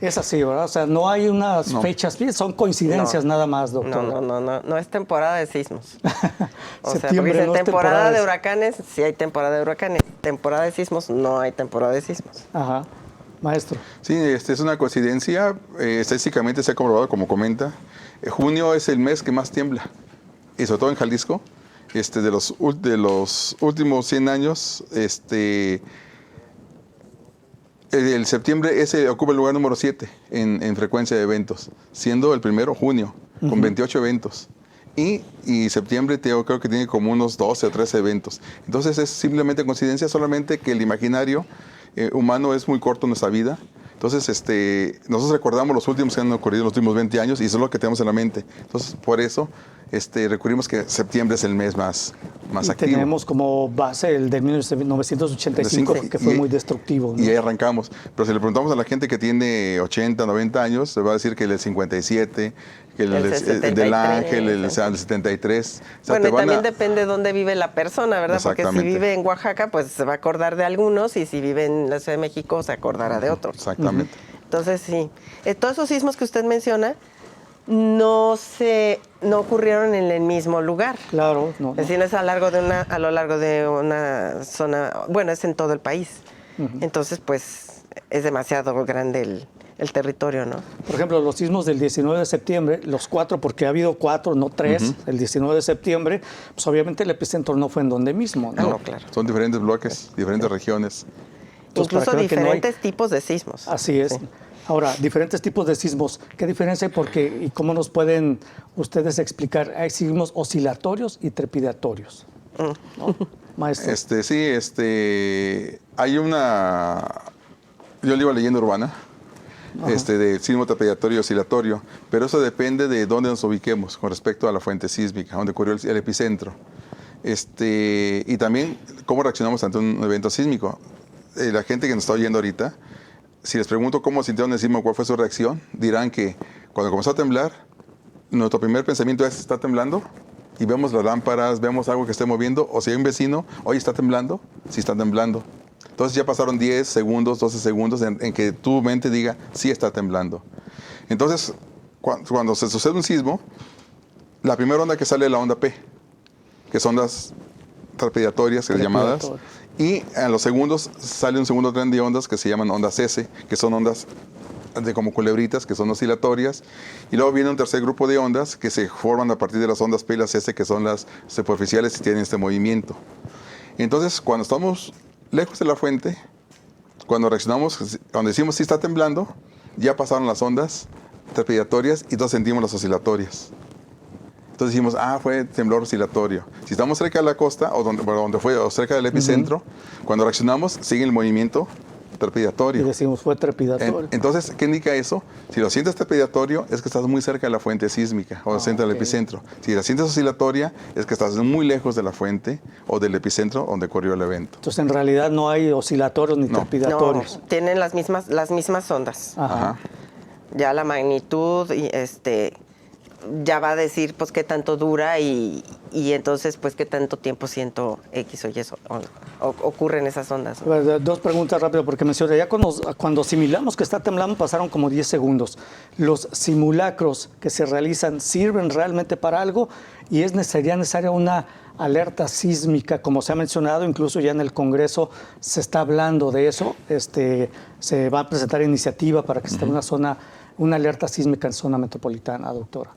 Speaker 1: Es así, ¿verdad? O sea, no hay unas fechas, son coincidencias nada más, doctor.
Speaker 2: No es temporada de sismos. O sea, porque
Speaker 1: Septiembre
Speaker 2: dice
Speaker 1: no es
Speaker 2: temporada de huracanes, sí hay temporada de huracanes. Temporada de sismos, no hay temporada de sismos.
Speaker 1: Ajá. Maestro.
Speaker 3: Sí, es una coincidencia. Estadísticamente se ha comprobado, como comenta. Junio es el mes que más tiembla, y sobre todo en Jalisco. De los últimos 100 años, el septiembre ocupa el lugar número 7 en frecuencia de eventos, siendo el primero junio, con 28 eventos. Y septiembre creo que tiene como unos 12 o 13 eventos. Entonces es simplemente coincidencia, solamente que el imaginario humano es muy corto en nuestra vida. Entonces nosotros recordamos los últimos que han ocurrido en los últimos 20 años y eso es lo que tenemos en la mente. Entonces por eso recurrimos que septiembre es el mes más activo.
Speaker 1: Tenemos como base el de 1985, que fue muy destructivo, ¿no?
Speaker 3: Y ahí arrancamos. Pero si le preguntamos a la gente que tiene 80, 90 años, se va a decir que el 57, que el del Ángel, el 73. O sea,
Speaker 2: bueno, y también depende de dónde vive la persona, ¿verdad? Porque si vive en Oaxaca, pues se va a acordar de algunos, y si vive en la Ciudad de México, se acordará de otros.
Speaker 3: Exactamente.
Speaker 2: Entonces, sí. Todos esos sismos que usted menciona no ocurrieron en el mismo lugar.
Speaker 1: Claro, no.
Speaker 2: Es decir, no es a lo largo de una zona, bueno, es en todo el país. Entonces, pues, es demasiado grande el territorio, ¿no?
Speaker 1: Por ejemplo, los sismos del 19 de septiembre, los 4, porque ha habido 4, no 3, el 19 de septiembre, pues obviamente el epicentro no fue en donde mismo, ¿no?
Speaker 2: No, claro.
Speaker 3: Son diferentes bloques, diferentes regiones.
Speaker 1: Entonces,
Speaker 2: incluso diferentes tipos de sismos.
Speaker 1: Así es. Sí. Ahora, diferentes tipos de sismos. ¿Qué diferencia hay? ¿Y cómo nos pueden ustedes explicar? Hay sismos oscilatorios y trepidatorios, ¿no? Maestro.
Speaker 3: Hay yo le digo leyenda urbana, de sismo trepidatorio y oscilatorio, pero eso depende de dónde nos ubiquemos con respecto a la fuente sísmica, donde ocurrió el epicentro. Y también cómo reaccionamos ante un evento sísmico. La gente que nos está oyendo ahorita, si les pregunto cómo sintieron el sismo, cuál fue su reacción, dirán que cuando comenzó a temblar, nuestro primer pensamiento es, ¿está temblando? Y vemos las lámparas, vemos algo que esté moviendo, o si hay un vecino, oye, ¿está temblando? Sí, está temblando. Entonces ya pasaron 10 segundos, 12 segundos en que tu mente diga, sí está temblando. Entonces, cuando se sucede un sismo, la primera onda que sale es la onda P, que son las trepidatorias, llamadas. Y a los segundos sale un segundo tren de ondas que se llaman ondas S, que son ondas como culebritas, que son oscilatorias. Y luego viene un tercer grupo de ondas que se forman a partir de las ondas P y las S, que son las superficiales y tienen este movimiento. Entonces, cuando estamos lejos de la fuente, cuando reaccionamos, cuando decimos sí está temblando, ya pasaron las ondas trepidatorias y entonces sentimos las oscilatorias. Entonces dijimos, fue temblor oscilatorio. Si estamos cerca de la costa, o donde fue, o cerca del epicentro, cuando reaccionamos, sigue el movimiento trepidatorio.
Speaker 1: Y decimos fue trepidatorio.
Speaker 3: Entonces, ¿qué indica eso? Si lo sientes trepidatorio, es que estás muy cerca de la fuente sísmica o centro del epicentro. Si la sientes oscilatoria, es que estás muy lejos de la fuente o del epicentro donde ocurrió el evento.
Speaker 1: Entonces, en realidad no hay oscilatorios ni trepidatorios.
Speaker 2: No, tienen las mismas ondas.
Speaker 1: Ajá.
Speaker 2: Ya la magnitud y ya va a decir pues qué tanto dura y entonces pues qué tanto tiempo siento X o Y ocurren esas ondas.
Speaker 1: Dos preguntas rápidas porque mencioné, ya cuando asimilamos que está temblando pasaron como 10 segundos. ¿Los simulacros que se realizan sirven realmente para algo y sería necesaria una alerta sísmica, como se ha mencionado, incluso ya en el Congreso se está hablando de eso, se va a presentar iniciativa para que esté una alerta sísmica en zona metropolitana, doctora?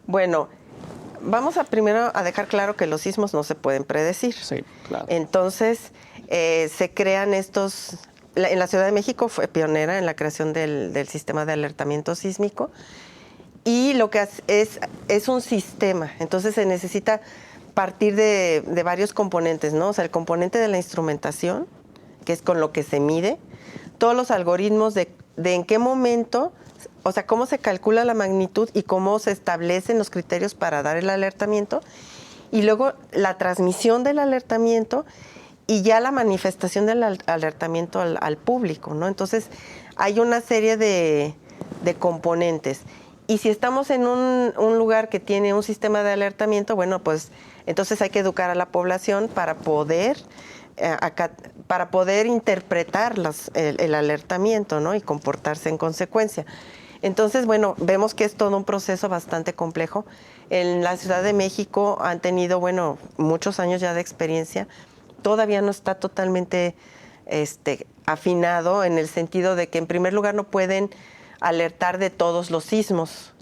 Speaker 2: Bueno, vamos primero a dejar claro que los sismos no se pueden predecir.
Speaker 1: Sí, claro.
Speaker 2: Entonces, se crean estos... En la Ciudad de México fue pionera en la creación del sistema de alertamiento sísmico y lo que es un sistema. Entonces, se necesita partir de varios componentes, ¿no? O sea, el componente de la instrumentación, que es con lo que se mide, todos los algoritmos de en qué momento... O sea, cómo se calcula la magnitud y cómo se establecen los criterios para dar el alertamiento. Y luego la transmisión del alertamiento y ya la manifestación del alertamiento al público, ¿no? Entonces, hay una serie de componentes. Y si estamos en un lugar que tiene un sistema de alertamiento, bueno, pues entonces hay que educar a la población para poder interpretar el alertamiento, ¿no? Y comportarse en consecuencia. Entonces, bueno, vemos que es todo un proceso bastante complejo. En la Ciudad de México han tenido, bueno, muchos años ya de experiencia. Todavía no está totalmente afinado en el sentido de que, en primer lugar, no pueden alertar de todos los sismos,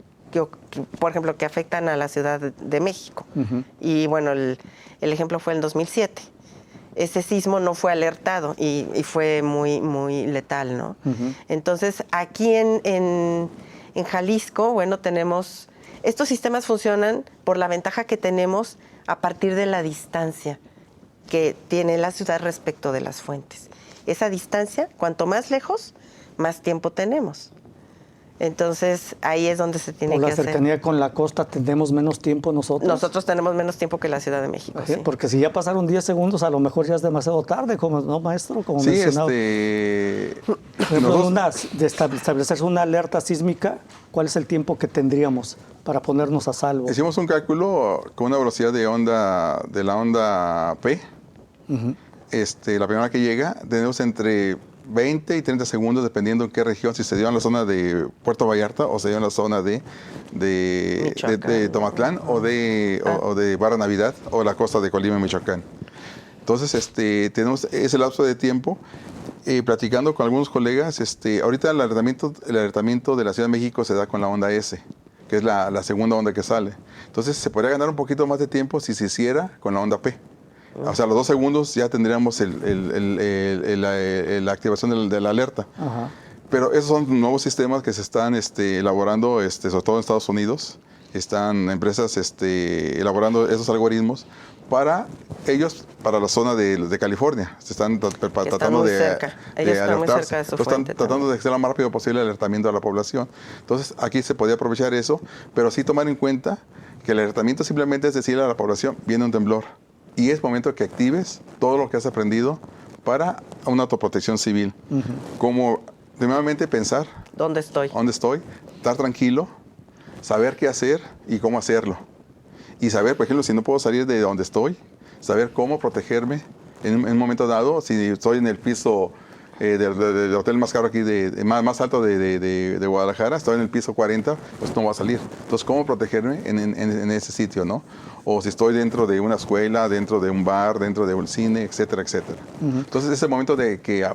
Speaker 2: por ejemplo, que afectan a la Ciudad de México. Uh-huh. Y, bueno, el ejemplo fue en 2007. Ese sismo no fue alertado y fue muy, muy letal, ¿no? Uh-huh. Entonces, aquí en Jalisco, bueno, tenemos... Estos sistemas funcionan por la ventaja que tenemos a partir de la distancia que tiene la ciudad respecto de las fuentes. Esa distancia, cuanto más lejos, más tiempo tenemos. Entonces, ahí es donde se tiene que hacer.
Speaker 1: Por la cercanía con la costa, ¿tenemos menos tiempo nosotros?
Speaker 2: Nosotros tenemos menos tiempo que la Ciudad de México, sí.
Speaker 1: Porque si ya pasaron 10 segundos, a lo mejor ya es demasiado tarde, ¿no, maestro? Como
Speaker 3: sí,
Speaker 1: mencionado. De establecerse una alerta sísmica, ¿cuál es el tiempo que tendríamos para ponernos a salvo?
Speaker 3: Hicimos un cálculo con una velocidad de la onda P. Uh-huh. La primera que llega, tenemos entre 20 y 30 segundos, dependiendo en qué región, si se dio en la zona de Puerto Vallarta o se dio en la zona de Tomatlán o de Barra Navidad o la costa de Colima y Michoacán. Entonces, tenemos ese lapso de tiempo. Platicando con algunos colegas, ahorita el alertamiento de la Ciudad de México se da con la onda S, que es la segunda onda que sale. Entonces, se podría ganar un poquito más de tiempo si se hiciera con la onda P. O sea, a los 2 segundos ya tendríamos la activación de la alerta. Ajá. Pero esos son nuevos sistemas que se están elaborando, sobre todo en Estados Unidos. Están empresas elaborando esos algoritmos para la zona de California. Se están tratando de alertarse. Están tratando de hacer lo más rápido posible el alertamiento a la población. Entonces, aquí se podría aprovechar eso, pero sí tomar en cuenta que el alertamiento simplemente es decirle a la población, viene un temblor. Y es momento que actives todo lo que has aprendido para una autoprotección civil. Uh-huh. Como, primeramente, pensar...
Speaker 2: ¿Dónde estoy?
Speaker 3: Estar tranquilo, saber qué hacer y cómo hacerlo. Y saber, por ejemplo, si no puedo salir de donde estoy, saber cómo protegerme en un momento dado. Si estoy en el piso del hotel más caro aquí, más alto de Guadalajara, estoy en el piso 40, pues no voy a salir. Entonces, ¿cómo protegerme en ese sitio, no? O si estoy dentro de una escuela, dentro de un bar, dentro de un cine, etcétera, etcétera. Uh-huh. Entonces, es el momento de que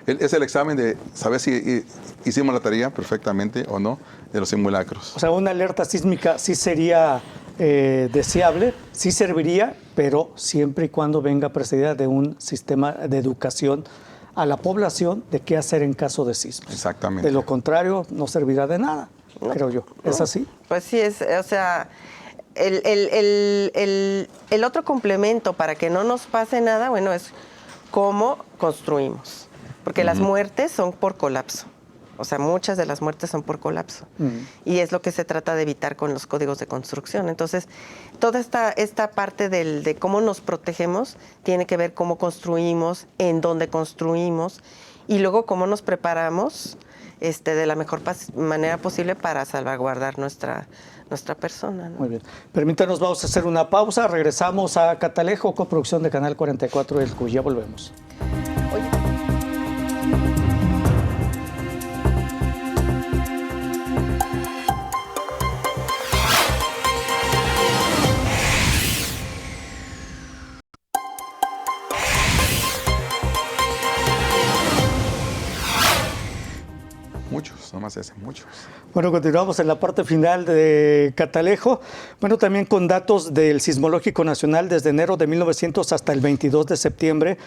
Speaker 3: es el examen de saber si hicimos la tarea perfectamente o no de los simulacros.
Speaker 1: O sea, una alerta sísmica sí sería deseable, sí serviría, pero siempre y cuando venga precedida de un sistema de educación a la población de qué hacer en caso de sismos.
Speaker 3: Exactamente.
Speaker 1: De lo contrario, no servirá de nada, creo yo. ¿Es así?
Speaker 2: Pues sí, o sea... El otro complemento para que no nos pase nada, bueno, es cómo construimos. Porque las muertes son por colapso. O sea, muchas de las muertes son por colapso. Y es lo que se trata de evitar con los códigos de construcción. Entonces, toda esta parte de cómo nos protegemos tiene que ver cómo construimos, en dónde construimos y luego cómo nos preparamos de la mejor manera posible para salvaguardar nuestra persona, ¿no?
Speaker 1: Muy bien. Permítanos, vamos a hacer una pausa. Regresamos a Catalejo, coproducción de Canal 44 del CUC. Ya volvemos.
Speaker 3: Muchos, nomás se hacen muchos.
Speaker 1: Bueno, continuamos en la parte final de Catalejo. Bueno, también con datos del Sismológico Nacional desde enero de 1900 hasta el 22 de septiembre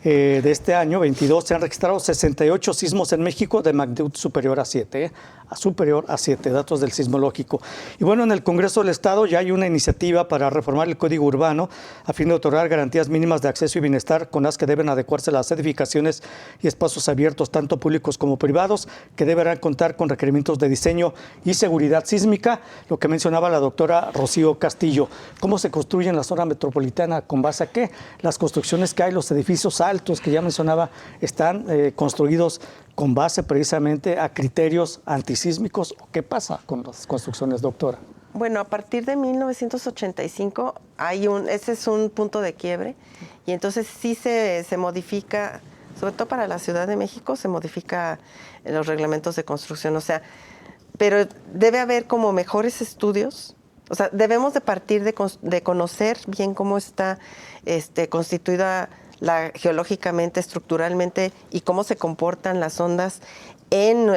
Speaker 1: de este año, 22, se han registrado 68 sismos en México de magnitud superior a 7, superior a 7, datos del Sismológico. Y bueno, en el Congreso del Estado ya hay una iniciativa para reformar el Código Urbano a fin de otorgar garantías mínimas de acceso y bienestar con las que deben adecuarse las edificaciones y espacios abiertos, tanto públicos como privados, que deberán contar con requerimientos de diseño y seguridad sísmica, lo que mencionaba la doctora Rocío Castillo. ¿Cómo se construye en la zona metropolitana? ¿Con base a qué? Las construcciones que hay, los edificios altos que ya mencionaba, están construidos con base precisamente a criterios antisísmicos. ¿Qué pasa con las construcciones, doctora?
Speaker 2: Bueno, a partir de 1985 ese es un punto de quiebre y entonces sí se modifica, sobre todo para la Ciudad de México, se modifica los reglamentos de construcción, o sea, pero debe haber como mejores estudios. O sea, debemos de partir de conocer bien cómo está constituida geológicamente, estructuralmente y cómo se comportan las ondas ya en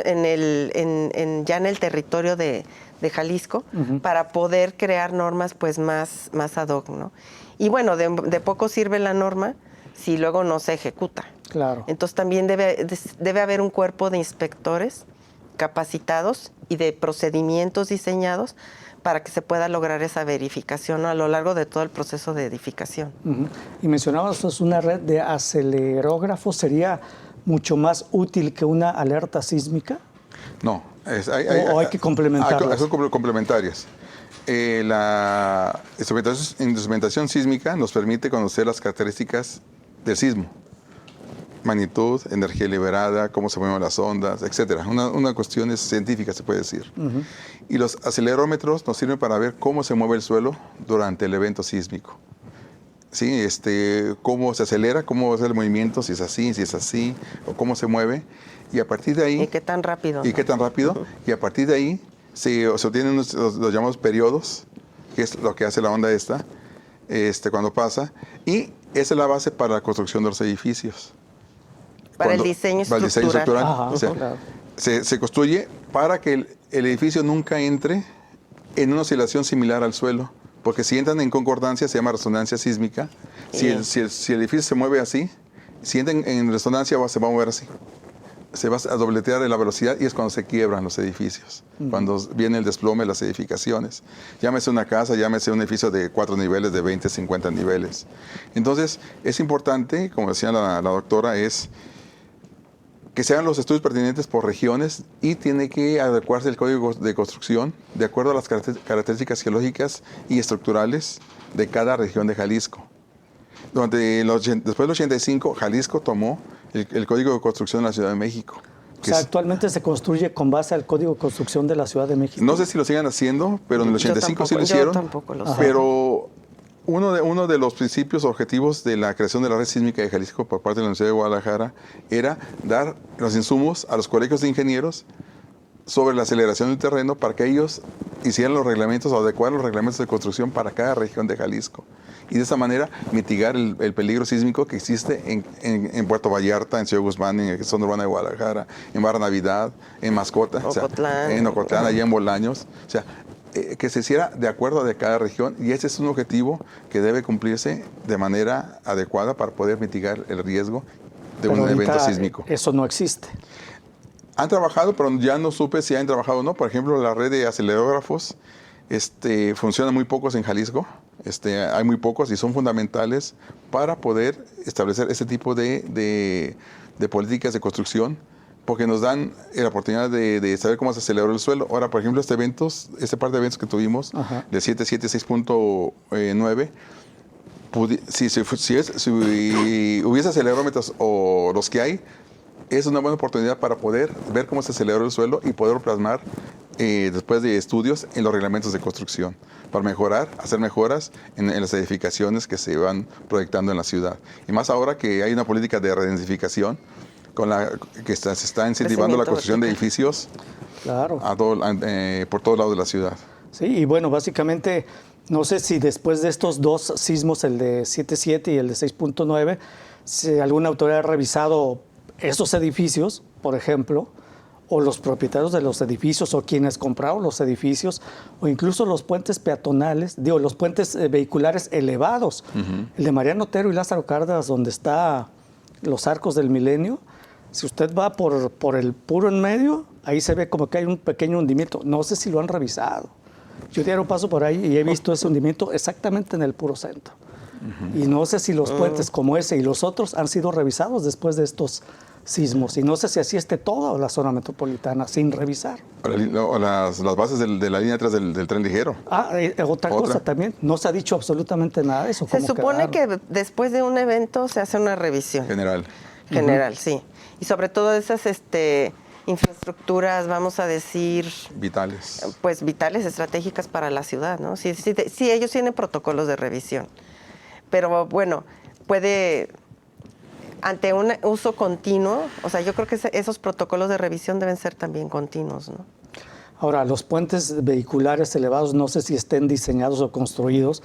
Speaker 2: el territorio de Jalisco, para poder crear normas pues más ad hoc, ¿no? Y bueno, de poco sirve la norma si luego no se ejecuta.
Speaker 1: Claro.
Speaker 2: Entonces también debe haber un cuerpo de inspectores capacitados y de procedimientos diseñados para que se pueda lograr esa verificación, ¿no?, a lo largo de todo el proceso de edificación.
Speaker 1: Y mencionabas pues, una red de acelerógrafos. ¿Sería mucho más útil que una alerta sísmica?
Speaker 3: No.
Speaker 1: ¿O hay que complementarlas?
Speaker 3: Son complementarias. La instrumentación sísmica nos permite conocer las características del sismo. Magnitud, energía liberada, cómo se mueven las ondas, etcétera. Una cuestión científica, se puede decir. Y los acelerómetros nos sirven para ver cómo se mueve el suelo durante el evento sísmico. ¿Sí? Cómo se acelera, cómo es el movimiento, si es así, o cómo se mueve. Y a partir de ahí...
Speaker 2: ¿Y qué tan rápido?
Speaker 3: Y qué tan rápido. Y a partir de ahí se obtienen los llamados periodos, que es lo que hace la onda cuando pasa. Y esa es la base para la construcción de los edificios.
Speaker 2: Para el diseño estructural.
Speaker 1: Ajá,
Speaker 3: O sea,
Speaker 1: claro.
Speaker 3: se construye para que el edificio nunca entre en una oscilación similar al suelo, porque si entran en concordancia se llama resonancia sísmica. Si el edificio se mueve así, si entran en resonancia se va a mover así. Se va a dobletear la velocidad y es cuando se quiebran los edificios, cuando viene el desplome de las edificaciones. Llámese una casa, llámese un edificio de 4 niveles, de 20, 50 niveles. Entonces, es importante, como decía la doctora, es que se hagan los estudios pertinentes por regiones y tiene que adecuarse el código de construcción de acuerdo a las características geológicas y estructurales de cada región de Jalisco. Después del 85, Jalisco tomó el código de construcción de la Ciudad de México.
Speaker 1: O sea, actualmente se construye con base al Código de Construcción de la Ciudad de México.
Speaker 3: No sé si lo sigan haciendo, pero en el 85 sí lo hicieron.
Speaker 2: Yo tampoco lo sé.
Speaker 3: Pero uno de los principios objetivos de la creación de la red sísmica de Jalisco por parte de la Universidad de Guadalajara era dar los insumos a los colegios de ingenieros sobre la aceleración del terreno para que ellos hicieran los reglamentos o adecuaran los reglamentos de construcción para cada región de Jalisco. Y de esa manera mitigar el peligro sísmico que existe en Puerto Vallarta, en Ciudad Guzmán, en la zona urbana de Guadalajara, en Barra Navidad, en Mascota,
Speaker 2: Ocotlán,
Speaker 3: en Ocotlán, allá en Bolaños. O sea, que se hiciera de acuerdo de cada región, y ese es un objetivo que debe cumplirse de manera adecuada para poder mitigar el riesgo de un evento sísmico.
Speaker 1: Eso no existe.
Speaker 3: Han trabajado, pero ya no supe si han trabajado o no. Por ejemplo, la red de acelerógrafos funciona muy pocos en Jalisco. Hay muy pocos y son fundamentales para poder establecer ese tipo de políticas de construcción, porque nos dan la oportunidad de saber cómo se aceleró el suelo. Ahora, por ejemplo, este par de eventos que tuvimos, de 7.7 y 6.9, si hubiese acelerómetros o los que hay, es una buena oportunidad para poder ver cómo se aceleró el suelo y poder plasmar después de estudios en los reglamentos de construcción, para hacer mejoras en las edificaciones que se van proyectando en la ciudad. Y más ahora que hay una política de redensificación que se está incentivando la construcción de edificios por todos lados de la ciudad.
Speaker 1: Sí, y bueno, básicamente, no sé si después de estos dos sismos, el de 7.7 y el de 6.9, si alguna autoridad ha revisado esos edificios, por ejemplo, o los propietarios de los edificios, o quienes compraron los edificios, o incluso los puentes peatonales, los puentes vehiculares elevados. El de Mariano Otero y Lázaro Cárdenas, donde está los Arcos del Milenio, si usted va por el puro en medio, ahí se ve como que hay un pequeño hundimiento. No sé si lo han revisado. Yo diario paso por ahí y he visto ese hundimiento exactamente en el puro centro. Y no sé si los puentes como ese y los otros han sido revisados después de estos sismos. Y no sé si así esté toda la zona metropolitana sin revisar.
Speaker 3: O las bases de la línea 3 del tren ligero.
Speaker 1: Otra cosa también. No se ha dicho absolutamente nada de eso.
Speaker 2: Se supone que después de un evento se hace una revisión. General, sí. Y sobre todo esas infraestructuras, vamos a decir...
Speaker 3: vitales.
Speaker 2: Pues vitales, estratégicas para la ciudad, ¿no? Sí, ellos tienen protocolos de revisión. Pero bueno, ante un uso continuo, o sea, yo creo que esos protocolos de revisión deben ser también continuos, ¿no?
Speaker 1: Ahora, los puentes vehiculares elevados, no sé si estén diseñados o construidos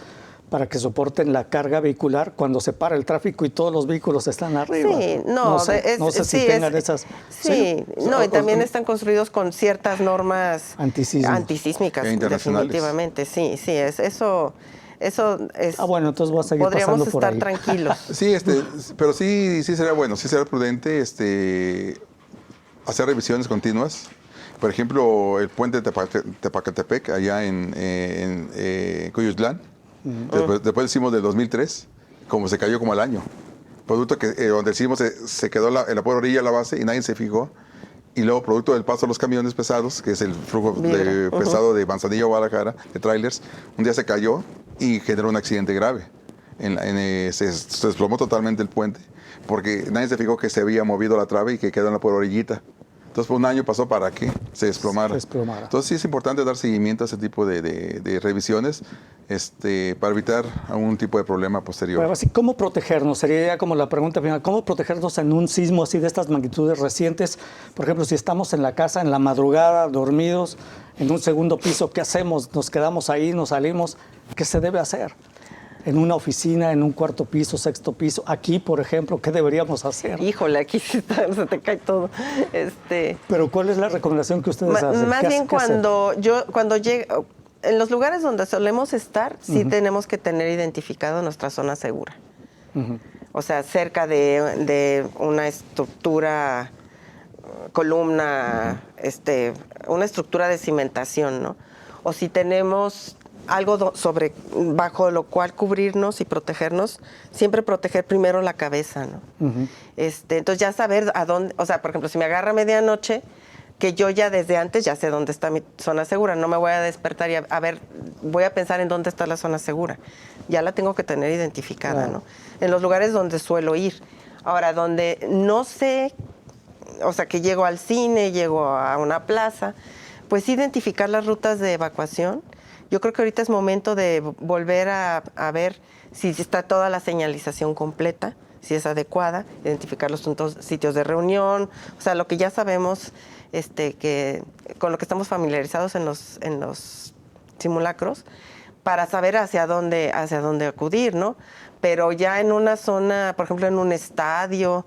Speaker 1: para que soporten la carga vehicular cuando se para el tráfico y todos los vehículos están arriba.
Speaker 2: Sí,
Speaker 1: no sé si tengan esas...
Speaker 2: Sí, no, y también están construidos con ciertas normas antisísmicas, definitivamente. Sí, eso es...
Speaker 1: bueno, entonces voy a seguir pasando por ahí.
Speaker 2: Podríamos estar tranquilos.
Speaker 3: Sí, pero sí sería bueno, sí sería prudente hacer revisiones continuas. Por ejemplo, el puente de Tepacatepec, allá en Cuyutlán, después hicimos del 2003, como se cayó como al año. Producto que donde hicimos se quedó en la pura orilla de la base y nadie se fijó. Y luego, producto del paso de los camiones pesados, que es el flujo pesado de Manzanillo a Guadalajara, de trailers, un día se cayó y generó un accidente grave. Se desplomó totalmente el puente, porque nadie se fijó que se había movido la trave y que quedó en la pura orillita. Entonces, por un año pasó para que se desplomara. Entonces, sí es importante dar seguimiento a ese tipo de revisiones para evitar algún tipo de problema posterior.
Speaker 1: Bueno, así, ¿cómo protegernos? Sería ya como la pregunta final. ¿Cómo protegernos en un sismo así de estas magnitudes recientes? Por ejemplo, si estamos en la casa en la madrugada, dormidos, en un segundo piso, ¿qué hacemos? ¿Nos quedamos ahí, nos salimos? ¿Qué se debe hacer? En una oficina, en un cuarto piso, sexto piso. Aquí, por ejemplo, ¿qué deberíamos hacer?
Speaker 2: Híjole, aquí se te cae todo.
Speaker 1: Pero ¿cuál es la recomendación que ustedes hacen?
Speaker 2: Más bien cuando llego, en los lugares donde solemos estar, sí tenemos que tener identificado nuestra zona segura. O sea, cerca de una estructura, columna, una estructura de cimentación, ¿no? O si tenemos algo bajo lo cual cubrirnos y protegernos, siempre proteger primero la cabeza, ¿no? Entonces ya saber a dónde, o sea, por ejemplo, si me agarra a medianoche, que yo ya desde antes ya sé dónde está mi zona segura, no me voy a despertar y voy a pensar en dónde está la zona segura. Ya la tengo que tener identificada, ¿no? En los lugares donde suelo ir. Ahora, donde no sé, o sea, que llego al cine, llego a una plaza, pues identificar las rutas de evacuación. Yo creo que ahorita es momento de volver a ver si está toda la señalización completa, si es adecuada, identificar los sitios de reunión, o sea, lo que ya sabemos, que con lo que estamos familiarizados en los simulacros, para saber hacia dónde acudir, ¿no? Pero ya en una zona, por ejemplo, en un estadio,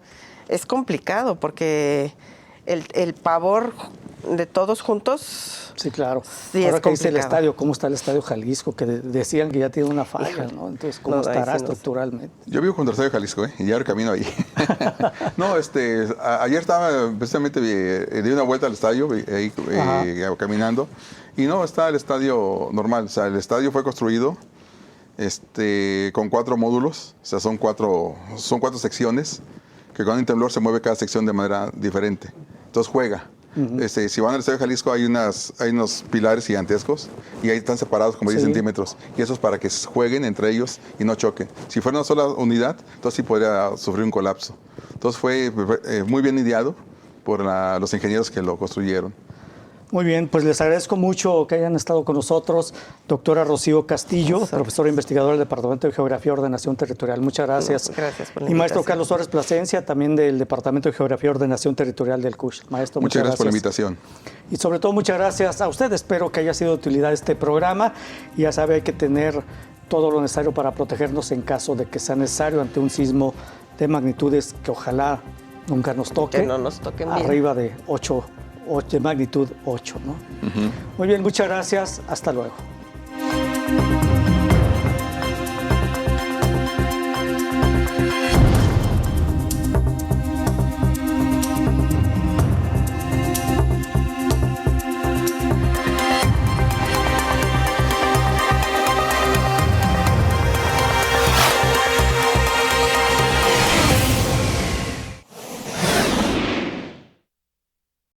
Speaker 2: es complicado porque el pavor de todos juntos.
Speaker 1: Sí, claro.
Speaker 2: Sí,
Speaker 1: ahora que dice el estadio, ¿cómo está el Estadio Jalisco? Que decían que ya tiene una falla, ¿no? Entonces, ¿cómo estará estructuralmente?
Speaker 3: Yo vivo junto al Estadio Jalisco, y ahora camino ahí. No, ayer estaba precisamente, di una vuelta al estadio, ahí caminando, y no, está el estadio normal. O sea, el estadio fue construido con 4 módulos, o sea, son cuatro secciones, que cuando hay un temblor se mueve cada sección de manera diferente. Entonces juega. Si van al Estadio Jalisco hay unos pilares gigantescos y ahí están separados como 10 centímetros. Y eso es para que jueguen entre ellos y no choquen. Si fuera una sola unidad, entonces sí podría sufrir un colapso. Entonces fue muy bien ideado por los ingenieros que lo construyeron.
Speaker 1: Muy bien, pues les agradezco mucho que hayan estado con nosotros. Doctora Rocío Castillo, profesora investigadora del Departamento de Geografía y Ordenación Territorial. Muchas gracias.
Speaker 2: Gracias por la
Speaker 1: invitación. Y maestro
Speaker 2: invitación.
Speaker 1: Carlos Suárez Plasencia, también del Departamento de Geografía y Ordenación Territorial del CUSH. Maestro,
Speaker 3: muchas gracias por la invitación.
Speaker 1: Y sobre todo, muchas gracias a usted. Espero que haya sido de utilidad este programa. Y ya sabe, hay que tener todo lo necesario para protegernos en caso de que sea necesario ante un sismo de magnitudes que ojalá nunca nos toque.
Speaker 2: Que no nos toquen bien.
Speaker 1: Arriba de 8, de magnitud 8, ¿no? Muy bien, muchas gracias. Hasta luego.